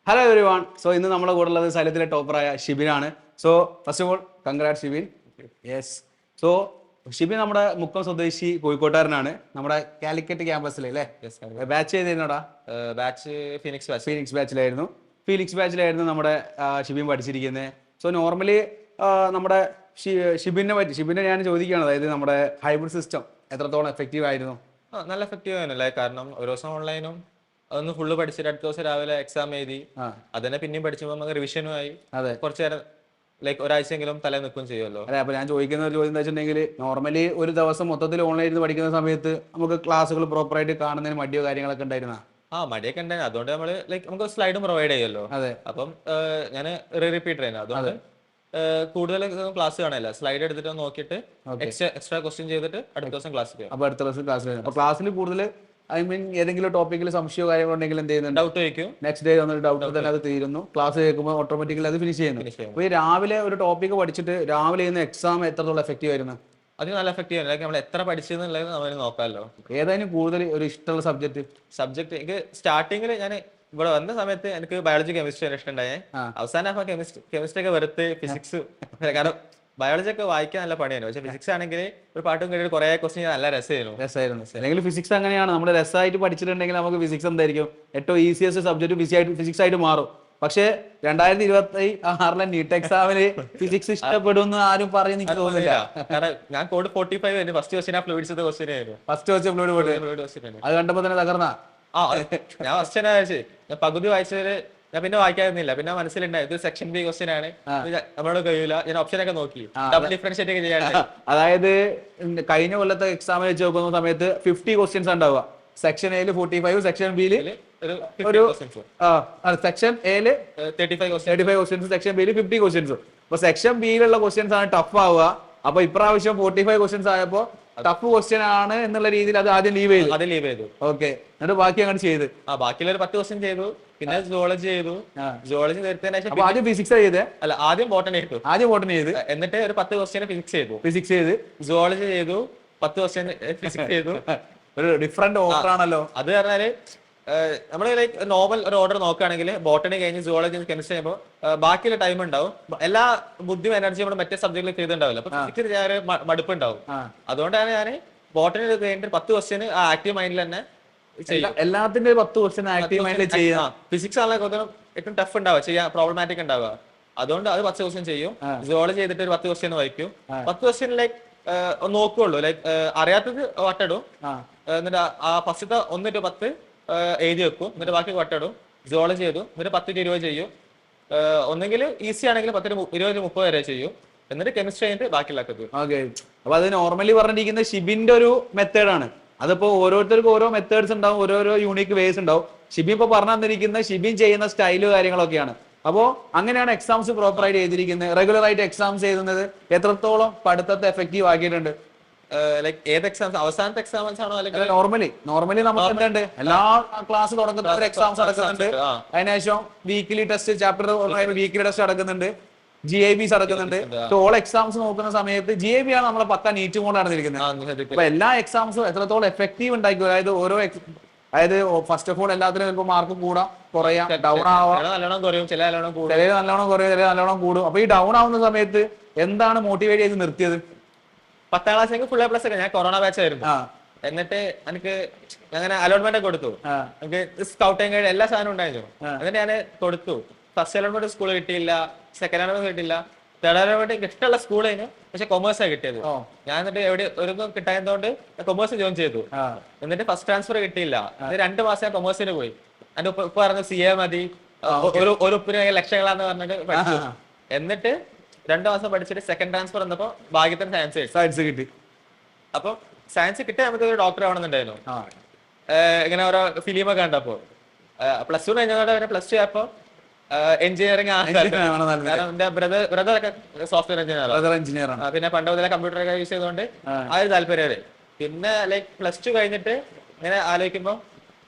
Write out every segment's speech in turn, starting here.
Hello every one. So ഇന്ന് നമ്മുടെ കൂടെ ഉള്ളത് സൈലത്തിലെ ടോപ്പറായ ഷിബിനാണ്. So first of all congrat Shibin. Yes. So Shibin നമ്മുടെ മുക്കം സ്വദേശി കോഴിക്കോട്ടുകാരനാണ്. നമ്മുടെ കാലിക്കറ്റ് ക്യാമ്പസിൽ അല്ലേ ബാച്ച് ചെയ്തിരുന്നോടാ? ബാച്ച് ഫീനിക്സ് ബാച്ചിലായിരുന്നു നമ്മുടെ ഷിബിൻ പഠിച്ചിരിക്കുന്നത്. സോ നോർമലി നമ്മുടെ ഷിബിനെ ഞാൻ ചോദിക്കുകയാണ്, അതായത് നമ്മുടെ ഹൈബ്രിഡ് സിസ്റ്റം എത്രത്തോളം എഫക്റ്റീവ് ആയിരുന്നു? നല്ല എഫക്റ്റീവ് ആയിരുന്നല്ലേ. കാരണം ഒരു ദിവസം ഓൺലൈനും അതൊന്ന് ഫുള്ള് പഠിച്ചിട്ട് അടുത്ത ദിവസം രാവിലെ എക്സാം എഴുതി അതന്നെ പിന്നെയും പഠിച്ചപ്പോൾ നമുക്ക് റിവിഷനുമായി കുറച്ചു നേരം ഒരാഴ്ചയെങ്കിലും തല നിൽക്കുകയും ചെയ്യുമല്ലോ. അതെ. അപ്പൊ ഞാൻ ചോദിക്കുന്ന ഒരു ചോദ്യം എന്താ വെച്ചിട്ടുണ്ടെങ്കിൽ, നോർമലി ഒരു ദിവസം മൊത്തത്തിൽ ഓൺലൈൻ ഇരുന്ന് പഠിക്കുന്ന സമയത്ത് നമുക്ക് ക്ലാസ്സുകൾ പ്രോപ്പറായിട്ട് കാണുന്നതിന് മടിയോ കാര്യങ്ങളൊക്കെ ഉണ്ടായിരുന്ന? മടിയൊക്കെ ഉണ്ടായിരുന്നു. അതുകൊണ്ട് നമ്മള് നമുക്ക് സ്ലൈഡും പ്രൊവൈഡ് ചെയ്യുമല്ലോ. അതെ. അപ്പം ഞാൻ റിപ്പീറ്റർ ചെയ്യുന്നത് അതുകൊണ്ട് കൂടുതൽ ക്ലാസ് കാണില്ല, സ്ലൈഡ് എടുത്തിട്ട് നോക്കിയിട്ട് എക്സ്ട്രാ ക്വസ്റ്റ്യൻ ചെയ്തിട്ട് അടുത്ത ദിവസം ക്ലാസ് ചെയ്യാം. അപ്പൊ അടുത്ത ദിവസം ക്ലാസ്സിൽ കൂടുതൽ ഏതെങ്കിലും ടോപ്പിക്കിൽ സംശയമോ കാര്യങ്ങളോ ഉണ്ടെങ്കിൽ എന്ത് ചെയ്യുന്നു? ഡൗട്ട് ചോദിക്കും. നെക്സ്റ്റ് ഡേ വന്നൊരു ഡൗട്ട് തന്നെ അത് തീരുന്നു. ക്ലാസ് കേൾക്കുമ്പോൾ ഓട്ടോമാറ്റിക്കലി അത് ഫിനിഷ് ചെയ്യുന്നു. അപ്പൊ ഈ രാവിലെ ഒരു ടോപ്പിക്ക് പഠിച്ചിട്ട് രാവിലെ ചെയ്യുന്ന എക്സാം എത്രത്തോളം എഫക്റ്റീവ് ആയിരുന്നു? അത് നല്ല എഫക്റ്റീവ് ആണ്. നമ്മൾ എത്ര പഠിച്ചെന്നുള്ളത് നമ്മൾ നോക്കാമല്ലോ. ഏതായാലും കൂടുതൽ ഒരു ഇഷ്ടമുള്ള സബ്ജക്ട് എനിക്ക് സ്റ്റാർട്ടിങ്ങിൽ ഞാൻ ഇവിടെ വന്ന സമയത്ത് എനിക്ക് ബയോളജി കെമിസ്ട്രി ഇഷ്ടമുണ്ടായേ. അവസാനം കെമിസ്ട്രി ഒക്കെ വെറുത്ത് ഫിസിക്സ്, കാരണം ബയോളജി ഒക്കെ വായിക്കാൻ നല്ല പണിയായിരുന്നു. പക്ഷെ ഫിസിക്സ് ആണെങ്കിൽ ഒരു പാട്ടും കേട്ടിട്ട് കുറെ ക്വസ്റ്റ്യൻ നല്ല രസമായിരുന്നു. അല്ലെങ്കിൽ ഫിസിക്സ് അങ്ങനെയാണ്, നമ്മൾ രസമായിട്ട് പഠിച്ചിട്ടുണ്ടെങ്കിൽ നമുക്ക് ഫിസിക്സ് എന്തായിരിക്കും ഏറ്റവും ഈസിയസ്റ്റ് സബ്ജക്ട് ഫിസിക്സ് ആയിട്ട് മാറും. പക്ഷെ 2026 നീറ്റ് എക്സാമിന് ഫിസിക്സ് ഇഷ്ടപ്പെടുമെന്ന് ആരും പറയുന്ന എനിക്ക് തോന്നുന്നില്ല. കാരണം ഞാൻ code 45 first question fluids question ആയിരുന്നു. അത് കണ്ടപ്പോ തന്നെ തകർന്ന ഞാൻ ഫസ്റ്റ് ഞാൻ പകുതി വായിച്ചതില് ഞാൻ പിന്നെ വായിക്കാതിരുന്നില്ല. പിന്നെ മനസ്സിലുണ്ടായി ഇത് സെക്ഷൻ ബി ക്വസ്റ്റ്യൻ ആണ്, നമ്മളോട് കഴിയൂല. ഞാൻ ഓപ്ഷൻ ഒക്കെ നോക്കി ഡബിൾ ഡിഫറൻഷിയേറ്റ് ഒക്കെ ചെയ്യാൻ. അതായത് കഴിഞ്ഞ കൊല്ലത്തെ എക്സാമിൽ വെച്ച് നോക്കുന്ന സമയത്ത് 50 ക്വസ്റ്റ്യൻസ് ഉണ്ടാവുക. സെക്ഷൻ എയിൽ 45, സെക്ഷൻ ബിയില് സെക്ഷൻ എയില് 35 ക്വസ്റ്റ്യൻസ്, സെക്ഷൻ ബിയിൽ 50 ക്വസ്റ്റ്യൻസ്. അപ്പൊ സെക്ഷൻ ബിയിലുള്ള ക്വസ്റ്റ്യൻസ് ആണ് ടഫ് ആവുക. അപ്പൊ ഇപ്രാവശ്യം 45 ക്വസ്റ്റ്യൻസ് ആയപ്പോ ടഫ് ക്വസ്റ്റ്യൻ ആണ് എന്നുള്ള രീതിയിൽ അത് ആദ്യം ലീവ് ചെയ്തു. ഓക്കെ. എന്നിട്ട് ബാക്കി അങ്ങനെ ചെയ്ത് ബാക്കിയുള്ള ഒരു 10 ക്വസ്റ്റ്യൻ ചെയ്തു. പിന്നെ സുവോളജി ചെയ്തു. സുവോളജി തീർത്തതിന് ശേഷം ആദ്യം ഫിസിക്സ് ചെയ്തേ? അല്ല, ആദ്യം ബോട്ടണി ചെയ്തു. എന്നിട്ട് ഒരു 10 ക്വസ്റ്റ്യൻ ഫിസിക്സ് ചെയ്ത് സുവോളജി ചെയ്തു. 10 ക്വസ്റ്റ്യൻ ഫിസിക്സ് ചെയ്തു. ഒരു ഡിഫറെന്റ് ഓർഡർ ആണല്ലോ. അത് പറഞ്ഞാല് നമ്മള് ലൈക്ക് നോർമൽ ഒരു ഓർഡർ നോക്കുകയാണെങ്കിൽ ബോട്ടണി കഴിഞ്ഞ് സുവോളജി കെമിസ്ട്രി ചെയ്യുമ്പോൾ ബാക്കിയുള്ള ടൈം ഉണ്ടാവും. എല്ലാ ബുദ്ധിയും എനർജി നമ്മൾ മറ്റേ സബ്ജക്റ്റിൽ ചെയ്തിട്ടുണ്ടാവില്ല. അപ്പൊ ഫിസിക്സ് ഞാൻ മടുപ്പ് ഉണ്ടാവും. അതുകൊണ്ടാണ് ഞാൻ ബോട്ടണി കഴിഞ്ഞിട്ട് 10 ക്വസ്റ്റ്യൻ ആക്റ്റീവ് മൈൻഡിൽ തന്നെ എല്ലാത്തിന്റെ 10 ക്വസ്റ്റ്യൻ ആക്റ്റീവ് മൈൻഡിൽ ചെയ്യാം. ഫിസിക്സ് ആണെങ്കിൽ ഏറ്റവും ടഫ് ഉണ്ടാവുക, ചെയ്യാൻ പ്രോബ്ലമാറ്റിക് ഉണ്ടാവുക. അതുകൊണ്ട് അത് 10 ക്വസ്റ്റ്യൻ ചെയ്യും. സുവോളജി ചെയ്തിട്ട് ഒരു 10 ക്വസ്റ്റ്യൻ വായിക്കും. 10 ക്വസ്റ്റ്യൻ ലൈക്ക് നോക്കുള്ളൂ, ലൈക്ക് അറിയാത്തത് വട്ടിടും. എന്നിട്ട് ആ ഫസ്റ്റത്തെ 1 to 10 എഴുതി വെക്കും. എന്നിട്ട് ബാക്കി വട്ടിടും. സുവോളജി ചെയ്തു. എന്നിട്ട് 10 to 20 ചെയ്യും. ഒന്നെങ്കിൽ ഈസി ആണെങ്കിൽ 10 to 20 to 30 വരെ ചെയ്യും. എന്നിട്ട് കെമിസ്ട്രി കഴിഞ്ഞിട്ട് ബാക്കിയുള്ളത്. ഓക്കെ. അപ്പൊ അത് നോർമലി പറഞ്ഞിരിക്കുന്ന ഷിബിന്റെ ഒരു മെത്തേഡാണ്. അതിപ്പോ ഓരോരുത്തർക്കും ഓരോ മെത്തേഡ്സ് ഉണ്ടാവും, ഓരോരോ യൂണിക് വേസ് ഉണ്ടാവും. ഷിബിൻ ഇപ്പൊ പറഞ്ഞു തന്നിരിക്കുന്ന ഷിബിൻ ചെയ്യുന്ന സ്റ്റൈല് കാര്യങ്ങളൊക്കെയാണ്. അപ്പോ അങ്ങനെയാണ് എക്സാംസ് പ്രോപ്പർ ആയിട്ട് എഴുതിയിരിക്കുന്നത്. റെഗുലർ ആയിട്ട് എക്സാംസ് എഴുതുന്നത് എത്രത്തോളം പഠിത്തത്തെ എഫക്റ്റീവ് ആക്കിയിട്ടുണ്ട്? ലൈക് ഏത് എക്സാംസ്? അവസാനത്തെ എക്സാംസ് ആണോ? അല്ലെങ്കിൽ നോർമലി നമുക്ക് എന്തുണ്ട്, എല്ലാ ക്ലാസ് തുടങ്ങുന്ന എക്സാംസ് നടക്കുന്നുണ്ട്. അതിനുശേഷം weekly test, chapter weekly test നടക്കുന്നുണ്ട്. GIBs നടക്കുന്നുണ്ട്. ഓൾ എക്സാംസ് നോക്കുന്ന സമയത്ത് GIB ആണ് നമ്മളെ പക്ക നീറ്റ് മോഡ് നടന്നിരിക്കുന്നത്. അപ്പൊ എല്ലാ എക്സാംസും എത്രത്തോളം എഫക്റ്റീവ് ഉണ്ടാക്കി, അതായത് ഫസ്റ്റ് ഓഫ് ഓൾ എല്ലാത്തിനും ചിലപ്പോൾ മാർക്ക് കൂടാം, കുറയാം, ഡൗൺ ആവാം, നല്ലോണം കുറയും, ചില നല്ലോണം കുറയും, ചില നല്ലോണം കൂടും. അപ്പൊ ഈ ഡൗൺ ആവുന്ന സമയത്ത് എന്താണ് മോട്ടിവേറ്റ് ചെയ്ത് നിർത്തിയത്? 10ാം ക്ലാസ് ഫുൾ A+ ഒക്കെ. ഞാൻ കൊറോണ ബാച്ച് ആയിരുന്നു. എന്നിട്ട് എനിക്ക് അങ്ങനെ അലോട്ട്മെന്റ് ഒക്കെ കൊടുത്തു. എനിക്ക് സ്കൗട്ടിങ് ഗൈഡ് എല്ലാ സാധനവും ഉണ്ടായിരുന്നു. എന്നിട്ട് ഞാൻ കൊടുത്തു. ഫസ്റ്റ് അലോട്ട്മെന്റ് സ്കൂൾ കിട്ടിയില്ല, സെക്കൻഡ് അലോട്ട്മെന്റ് കിട്ടിയില്ല, തേർഡ് അലോട്ട്മെന്റ് ഇഷ്ടമുള്ള സ്കൂൾ കഴിഞ്ഞു. പക്ഷെ കൊമേഴ്സാണ് കിട്ടിയത്. ഞാൻ എന്നിട്ട് എവിടെ ഒരു കിട്ടായതുകൊണ്ട് കൊമേഴ്സ് ജോയിൻ ചെയ്തു. എന്നിട്ട് ഫസ്റ്റ് ട്രാൻസ്ഫർ കിട്ടിയില്ല. 2 മാസം ഞാൻ കൊമേഴ്സിന് പോയി. എന്റെ ഉപ്പ പറഞ്ഞു CA മതി, ഒരു ഉപ്പിന് ലക്ഷങ്ങളാന്ന് പറഞ്ഞിട്ട് പഠിച്ചു. എന്നിട്ട് 2 മാസം പഠിച്ചിട്ട് സെക്കൻഡ് ട്രാൻസ്ഫർ വന്നപ്പോ ഭാഗ്യത്തിന് സയൻസ് കിട്ടി. അപ്പൊ സയൻസ് കിട്ടിയ നമുക്ക് ഒരു ഡോക്ടർ ആവണമെന്നുണ്ടായിരുന്നു. ഇങ്ങനെ ഓരോ ഫിലിമൊക്കെ കണ്ടപ്പോ +2 കഴിഞ്ഞ +2 ആയപ്പോ എഞ്ചിനീയറിംഗ് കാരണം എന്റെ ബ്രദറൊക്കെ സോഫ്റ്റ്വെയർ എഞ്ചിനീയർ ആണ്. പിന്നെ പണ്ട് മുതലേ കമ്പ്യൂട്ടർ ഒക്കെ യൂസ് ചെയ്തുകൊണ്ട് ആ ഒരു താല്പര്യം. പിന്നെ ലൈക്ക് +2 കഴിഞ്ഞിട്ട് ഇങ്ങനെ ആലോചിക്കുമ്പോ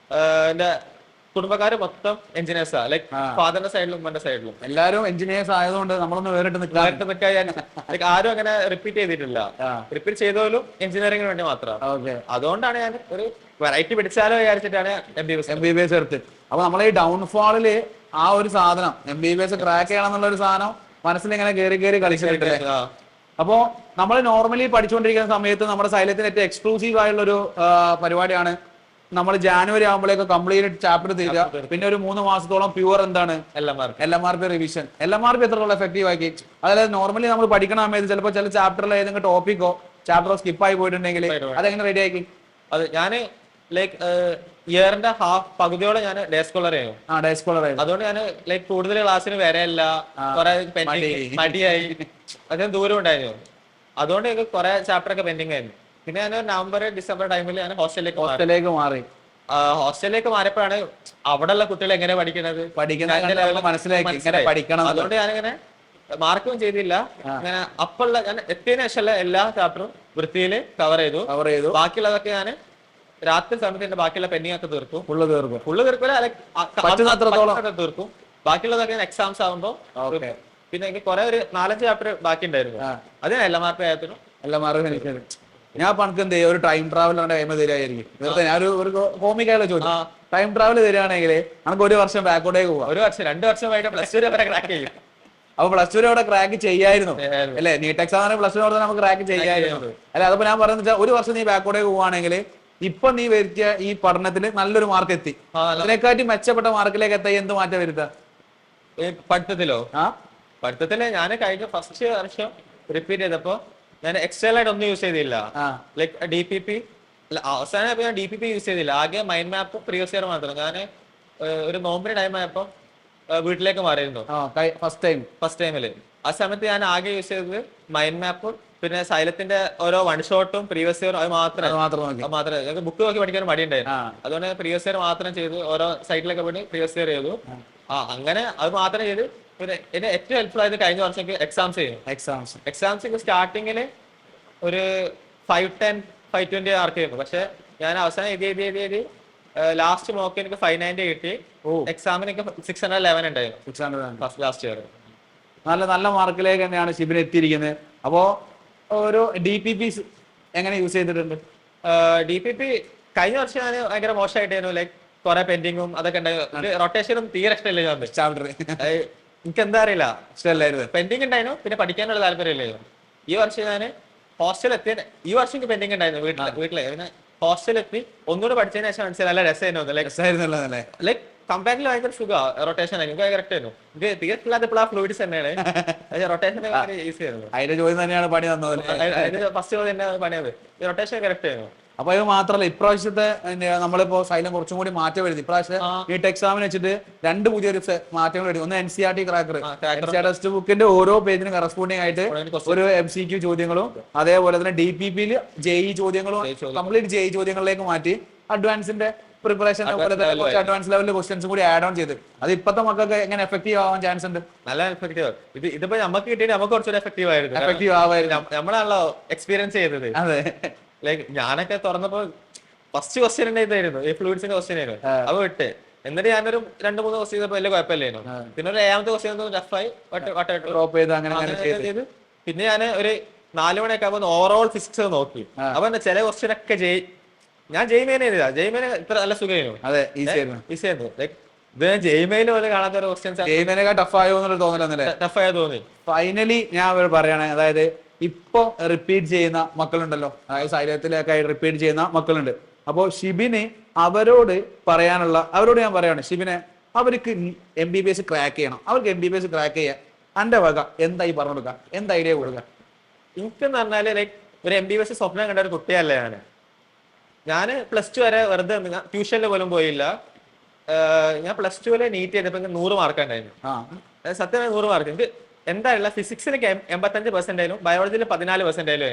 എന്റെ കുടുംബക്കാര് മൊത്തം എഞ്ചിനീയേഴ്സാ. ലൈക്ക് ഫാദറിന്റെ സൈഡിലും ഉമ്മന്റെ സൈഡിലും എല്ലാവരും എഞ്ചിനീയേഴ്സ് ആയതുകൊണ്ട് നമ്മളൊന്ന് വേറിട്ട് നിൽക്കാൻ ആരും അങ്ങനെ റിപ്പീറ്റ് ചെയ്തിട്ടില്ല. റിപ്പീറ്റ് ചെയ്തോലും എഞ്ചിനീയറിംഗിന് വേണ്ടി മാത്രം. അതുകൊണ്ടാണ് ഞാൻ ഒരു വെറൈറ്റി പിടിച്ചാലോ വിചാരിച്ചിട്ടാണ് MBBS എടുത്ത്. അപ്പൊ നമ്മളെ ഈ ഡൗൺഫാളില് ആ ഒരു സാധനം MBBS ക്രാക്ക് ചെയ്യണം എന്നുള്ള ഒരു സാധനം മനസ്സിൽ ഇങ്ങനെ കയറി കളിച്ചിട്ടുണ്ട്. അപ്പോ നമ്മൾ നോർമലി പഠിച്ചുകൊണ്ടിരിക്കുന്ന സമയത്ത് നമ്മുടെ സൈലത്തിന് ഏറ്റവും എക്സ്ക്ലൂസീവ് ആയുള്ള ഒരു പരിപാടിയാണ് നമ്മൾ ജാനുവരി ആകുമ്പോഴേക്ക് കംപ്ലീറ്റ് ചാപ്റ്റർ തീരുക, പിന്നെ ഒരു 3 മാസത്തോളം പ്യുവർ എന്താണ് LMRP റിവിഷൻ. LMRP എത്രത്തോളം എഫക്റ്റീവ് ആക്കി, അതായത് നോർമലി നമ്മൾ പഠിക്കണ സമയത്ത് ചിലപ്പോൾ ചില ചാപ്റ്ററിൽ ഏതെങ്കിലും ടോപ്പിക്കോ ചാപ്റ്ററോ സ്കിപ്പായി പോയിട്ടുണ്ടെങ്കിൽ അതെങ്ങനെ റെഡി ആക്കി? അത് ഞാൻ ലൈക്ക് ഇയറിന്റെ പകുതിയോടെ ഞാൻ ഡേ സ്കോളർ ആയിരുന്നു. ഡേ സ്കോളർ ആയിരുന്നു. അതുകൊണ്ട് ഞാൻ ലൈക്ക് കൂടുതൽ ക്ലാസ്സിന് വരെയല്ല, കുറെ മടിയായി, അതിന് ദൂരം ഉണ്ടായിരുന്നു. അതുകൊണ്ട് എനിക്ക് കുറെ ചാപ്റ്റർ ഒക്കെ പെൻഡിങ് ആയിരുന്നു. പിന്നെ ഞാൻ നവംബർ ഡിസംബർ ടൈമിൽ ഞാൻ ഹോസ്റ്റലിലേക്ക് മാറി. ഹോസ്റ്റലിലേക്ക് മാറിയപ്പോഴാണ് അവിടെയുള്ള കുട്ടികൾ എങ്ങനെ പഠിക്കണം. അതുകൊണ്ട് ഞാനിങ്ങനെ മാർക്കും ചെയ്തില്ല. അങ്ങനെ അപ്പുള്ള ഞാൻ എത്തിയതിനു ശേഷമുള്ള എല്ലാ ചാപ്റ്ററും വൃത്തിയിൽ കവർ ചെയ്തു. ബാക്കിയുള്ളതൊക്കെ ഞാൻ രാത്രി സമയത്ത് എന്റെ ബാക്കിയുള്ള പെൻഡിങ് ഒക്കെ തീർക്കും. ഫുള്ള് തീർക്കില്ല, തീർക്കും. ബാക്കിയുള്ളതൊക്കെ എക്സാംസ് ആകുമ്പോ. പിന്നെ എനിക്ക് കുറെ ഒരു 4-5 ചാപ്റ്റർ ബാക്കി ഉണ്ടായിരുന്നു. അത് LMRP ആയതിനും ഞാൻ പണക്ക് എന്ത് ചെയ്യും, ഒരു ടൈം ട്രാവലറിന്റെ ടൈം തരികയായിരിക്കും. വെറുതെ ഞാൻ ഒരു കോമിക്കായുള്ള ചോദിച്ചു, ടൈം ട്രാവൽ തരികയാണെങ്കിൽ നമുക്ക് 1 വർഷം ബാക്കോട്ടേക്ക് പോവാം. 1 വർഷം 2 വർഷമായിട്ട് +2 വരെ ക്രാക്ക് ചെയ്യും. അപ്പൊ +2 അവിടെ ക്രാക്ക് ചെയ്യായിരുന്നു അല്ലെ? നീറ്റ് എക്സാം +2 നമുക്ക് ക്രാക്ക് ചെയ്യായിരുന്നു അല്ലെ? അതിപ്പോ ഞാൻ പറയുന്നത് വെച്ചാൽ 1 വർഷം നീ ബാക്കോട്ടേക്ക് പോവാണെങ്കിൽ ഇപ്പൊ നീ വരുത്തിയ ഈ പഠനത്തിൽ നല്ലൊരു മാർക്ക് എത്തി, അതിനെക്കാട്ടി മെച്ചപ്പെട്ട മാർക്കിലേക്ക് എത്താൻ എന്ത് മാറ്റം വരുത്താം പഠിത്തത്തില്? ഞാൻ കഴിഞ്ഞ ഫസ്റ്റ് വർഷം റിപ്പീറ്റ് ചെയ്തപ്പോ ഞാൻ എക്സ്റ്റേണൽ ആയിട്ട് ഒന്നും യൂസ് ചെയ്തില്ല. ലൈക് DPP അവസാനം ഞാൻ DPP യൂസ് ചെയ്തില്ല. ആകെ മൈൻഡ് മാപ്പ് പ്രീവിയസ് ഇയർ മാത്രം. ഞാൻ ഒരു നോമ്പിന് ടൈം ആയപ്പോ വീട്ടിലേക്ക് മാറിയിരുന്നു ഫസ്റ്റ് ടൈമില്. ആ സമയത്ത് ഞാൻ ആകെ യൂസ് ചെയ്തത് മൈൻഡ് മാപ്പും പിന്നെ സൈലത്തിന്റെ ഓരോ വൺ ഷോട്ടും പ്രീവിയസ് ഇയർ അത് മാത്രമേ ബുക്ക് നോക്കി പഠിക്കാൻ മടിയുണ്ടായിരുന്നു. അതുകൊണ്ട് പ്രീവിയസ് ഇയർ മാത്രം ചെയ്തു. ഓരോ സൈറ്റിലൊക്കെ പോയി പ്രീവിയസ് ഇയർ ചെയ്തു. അങ്ങനെ അത് മാത്രം ചെയ്ത്. പിന്നെ എന്നെ ഏറ്റവും ഹെൽപ്ഫുൾ ആയത് കഴിഞ്ഞ വർഷം എക്സാംസ് ചെയ്യും. എക്സാംസ് സ്റ്റാർട്ടിങ്ങില് ഒരു 510 520 മാർക്ക് ചെയ്യുന്നു. പക്ഷെ ഞാൻ അവസാനം എഴുതി ലാസ്റ്റ് മോക്ക് എനിക്ക് 590 കിട്ടി. എക്സാമിന് എനിക്ക് 611 ഉണ്ടായിരുന്നു ലാസ്റ്റ് ഇയർ. നല്ല മാർക്കിലേക്ക് തന്നെയാണ് ഷിബിൻ എത്തിയിരിക്കുന്നത്. അപ്പോ ഒരു DPP എങ്ങനെ യൂസ് ചെയ്തിട്ടുണ്ട്? DPP കഴിഞ്ഞ വർഷം ഞാൻ ഭയങ്കര മോശമായിട്ടായിരുന്നു. ലൈക്ക് കുറെ പെൻഡിങ്ങും അതൊക്കെ ഉണ്ടായിരുന്നു. റൊട്ടേഷനും തീരെ ഇഷ്ടമില്ല. ഞാൻ ചാപ്റ്റർ എനിക്ക് എന്താ അറിയില്ല, ഇഷ്ടമല്ലായിരുന്നു. പെൻഡിങ് ഉണ്ടായിരുന്നു, പിന്നെ പഠിക്കാനുള്ള താല്പര്യം ഇല്ലായിരുന്നു. ഈ വർഷം ഞാൻ ഹോസ്റ്റലിൽ എത്തി. ഈ വർഷം എനിക്ക് പെൻഡിങ് ഉണ്ടായിരുന്നു വീട്ടിലെ. പിന്നെ ഹോസ്റ്റലിൽ എത്തി ഒന്നുകൂടെ പഠിച്ചതിന് ശേഷം മനസ്സിലായി നല്ല രസമായിരുന്നു. ലൈക്ക് കമ്പാരിറ്റീവ് ഭയങ്കര സുഖമാണ്. റൊട്ടേഷൻ എനിക്ക് കറക്റ്റ് ആയിരുന്നു. ഇത് തീർച്ചയായിട്ടും ഇപ്പോൾ ആ ഫ്ലൂയിഡ്സ് തന്നെയാണ്. റൊട്ടേഷൻ ഈസി ആയിരുന്നു. അതിന്റെ ജോലി തന്നെയാണ് പണി തന്നത്. ഫസ്റ്റ് ജോലി തന്നെ പണിയത്. റൊട്ടേഷൻ കറക്റ്റ് ആയിരുന്നു. അപ്പൊ ഇത് മാത്രല്ല, ഇപ്രാവശ്യത്തെ നമ്മളിപ്പോ സൈലം കുറച്ചും കൂടി മാറ്റം വരുത്തി. ഇപ്രാവശ്യം നീറ്റ് എക്സാമിന് വെച്ചിട്ട് 2 പുതിയൊരു മാറ്റങ്ങൾ വരുത്തി. ഒന്ന് NCERT ക്രാക്കർ. NCERT ടെക്സ്റ്റ് ബുക്കിന്റെ ഓരോ പേജിനും കറസ്പോണ്ടിങ് ആയിട്ട് ഒരു MCQ ചോദ്യങ്ങളും അതേപോലെ തന്നെ DPP-യിൽ JEE ചോദ്യങ്ങളും കംപ്ലീറ്റ് JEE ചോദ്യങ്ങളിലേക്ക് മാറ്റി അഡ്വാൻസിന്റെ പ്രിപ്പറേഷൻ അഡ്വാൻസ് ലെവലിൽ ക്വസ്റ്റ്യൻസ് കൂടി ആഡ് ഓൺ ചെയ്ത്. അത് ഇപ്പത്തെ മക്കൾക്ക് എങ്ങനെ എഫക്റ്റീവ് ആവാൻ ചാൻസ് ഉണ്ട്? നല്ല എഫക്റ്റീവ്. ഇതിപ്പോ നമുക്ക് കിട്ടിയിട്ട് നമുക്ക് കുറച്ചുകൂടി എഫക്റ്റീവ് ആയിരുന്നു. നമ്മളാണല്ലോ എക്സ്പീരിയൻസ് ചെയ്തത്. അതെ. ലൈക്ക് ഞാനൊക്കെ തുറന്നപ്പോ ഫസ്റ്റ് ക്വസ്റ്റ്യൻ ഇതായിരുന്നു, ഈ ഫ്ലൂയിഡ്സിന്റെ ക്വസ്റ്റ്യൻ ആയിരുന്നു. അത് വിട്ട് എന്നിട്ട് ഞാനൊരു 2-3 ക്വസ്റ്റ്യൻ ചെയ്തപ്പോ വലിയ കുഴപ്പമില്ലായിരുന്നു. പിന്നെ ഒരു 7ാമത്തെ ക്വസ്റ്റ്യൻ റഫായി ചെയ്ത്. പിന്നെ ഞാൻ ഒരു 4 മണിയൊക്കെ ആകുമ്പോൾ ഓവറോൾ ഫിസിക്സ് നോക്കി. അപ്പൊ ചില ക്വസ്റ്റ്യൻ ഒക്കെ ഞാൻ ജെയ്മെയിൻ ചെയ്തില്ല. ജെയ്മെയിൻ ഇത്ര നല്ല സുഖമായിരുന്നു. ഈസി ആയിരുന്നു. ലൈക്ക് ഇത് ജെയ്മെയിൽ പോലെ കാണാത്ത ഒരു ക്വസ്റ്റ്യൻസ് ടഫായോ തോന്നി. ഫൈനലി ഞാൻ പറയണേ, അതായത് ഇപ്പൊ റിപ്പീറ്റ് ചെയ്യുന്ന മക്കളുണ്ടല്ലോ, അതായത് സൈലത്തിലൊക്കെ റിപ്പീറ്റ് ചെയ്യുന്ന മക്കളുണ്ട്. അപ്പോ ഷിബിന് അവരോട് ഞാൻ പറയാണ്, ഷിബിനെ അവർക്ക് MBBS ക്രാക്ക് ചെയ്യണം. അവർക്ക് MBBS ക്രാക്ക് ചെയ്യാൻ എന്റെ വക എന്തായി പറഞ്ഞു കൊടുക്കുക, എന്ത് ഐഡിയ കൊടുക്കുക? എനിക്കെന്ന് പറഞ്ഞാല് ലൈക്ക് ഒരു MBBS സ്വപ്നം കണ്ട ഒരു കുട്ടിയല്ല ഞാൻ +2 വരെ വെറുതെ ട്യൂഷനിൽ പോലും പോയില്ല. ഞാൻ +2 നീറ്റ് ചെയ്തപ്പോ 100 മാർക്ക് ഉണ്ടായിരുന്നു. സത്യമായി 100 മാർക്ക്. എനിക്ക് എന്തായാലും ഫിസിക്സിന് 85% ബയോളജിയിൽ 14%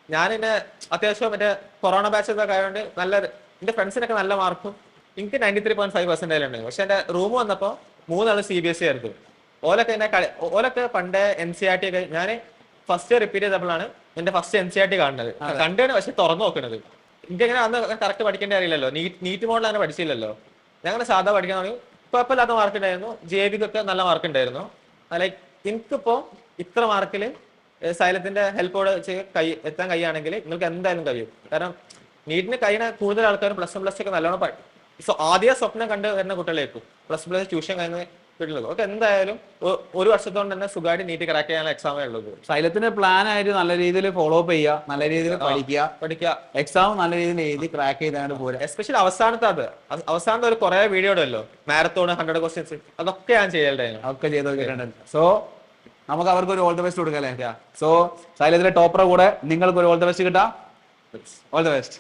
ഞാൻ എന്നെ അത്യാവശ്യം മറ്റേ കൊറോണ ബാച്ച് ഒക്കെ ആയതുകൊണ്ട് നല്ല എന്റെ ഫ്രണ്ട്സിനൊക്കെ നല്ല മാർക്കും എനിക്ക് 93.5% ഉണ്ടായിരുന്നു. പക്ഷെ എന്റെ റൂം വന്നപ്പോ 3 ആള് CBSE ആയിരുന്നു. ഓലൊക്കെ പണ്ട് NCERT ഒക്കെ ഞാൻ ഫസ്റ്റ് ഇയർ റിപ്പീറ്റ് ചെയ്തപ്പോഴാണ് എന്റെ ഫസ്റ്റ് NCERT കാണുന്നത്. കണ്ടാണ് പക്ഷെ തുറന്നു നോക്കുന്നത്. എനിക്കങ്ങനെ അന്ന് കറക്റ്റ് പഠിക്കേണ്ട അറിയില്ലല്ലോ. നീറ്റ് മോഡൽ അങ്ങനെ പഠിച്ചില്ലല്ലോ. ഞങ്ങൾ സാധാ പഠിക്കാൻ തുടങ്ങി. കുഴപ്പമില്ലാത്ത മാർക്ക് ഉണ്ടായിരുന്നു. JBക്കൊക്കെ നല്ല മാർക്ക് ഉണ്ടായിരുന്നു. ലൈക്ക് എനിക്കിപ്പോ ഇത്ര മാർക്കില് സൈലത്തിന്റെ ഹെൽപ്പോടെ എത്താൻ കഴിയുകയാണെങ്കിൽ നിങ്ങൾക്ക് എന്തായാലും കഴിയും. കാരണം നീറ്റിന് കഴിയുന്ന കൂടുതൽ ആൾക്കാരും +1 +2 ഒക്കെ നല്ലോണം ആദ്യ സ്വപ്നം കണ്ട് വരുന്ന കുട്ടികളേക്കും. +1 ട്യൂഷൻ കഴിഞ്ഞ് വീട്ടിൽ ഓക്കെ എന്തായാലും ഒരു വർഷത്തോണ്ട് തന്നെ സുഖമായിട്ട് നീറ്റ് ക്രാക്ക് ചെയ്യാനുള്ള എക്സാമേ ഉള്ളത്. സൈലത്തിന്റെ പ്ലാൻ ആയിട്ട് നല്ല രീതിയിൽ ഫോളോ അപ്പ് ചെയ്യുക, നല്ല രീതിയിൽ പഠിക്കുക, എക്സാം നല്ല രീതിയിൽ എഴുതി ക്രാക്ക് ചെയ്താണ്ട് പോരാ. എസ്പെഷ്യലി അവസാനത്തെ ഒരു കുറെ വീഡിയോ ഉണ്ടല്ലോ, മാരത്തോൺ 100 ക്വസ്റ്റ്യൻസ്, അതൊക്കെ ഞാൻ ചെയ്യലുണ്ടായിരുന്നു. ഒക്കെ ചെയ്ത് നോക്കിയിട്ടുണ്ട്. സോ നമുക്ക് അവർക്ക് ഒരു ഓൾ ദ ബെസ്റ്റ് കൊടുക്കാം അല്ലേ? സോ സൈലത്തിലെ ടോപ്പറെ കൂടെ നിങ്ങൾക്ക് ഒരു ഓൾ ദ ബെസ്റ്റ് കിട്ടാം. All the best.